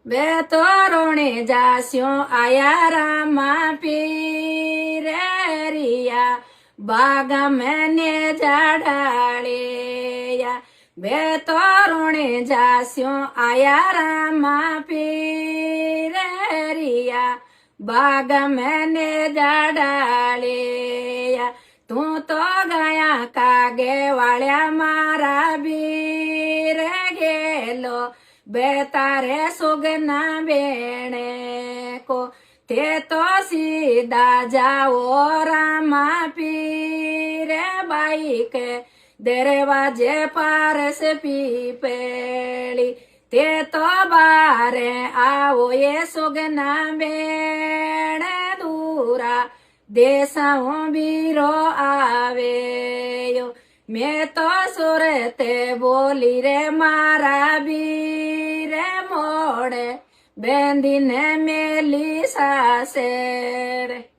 બે તોરણે જાસ્યો આયા રામા પીરે રિયા બાગ મને જાડાળિયા બે તોરણે જાસ્યો આયા રામા પીરે રિયા બાગ મને જાડાળિયા તું તો ગયા કાગે વાળ્યા મારા બીર ગેલો બે તારે સુગના બેણે કો તે તો સીધા જાઓ રામા પીરે બાઈક દરવાજે પારસ પીપેળી તે તો બારે આવો એ સુગના બેણે દૂરા દેસાઓ બીરો આવ્યો મેં તો સુરતે બોલી રે મારા બીરે મોડે બેંદીને મેલી સાસે રે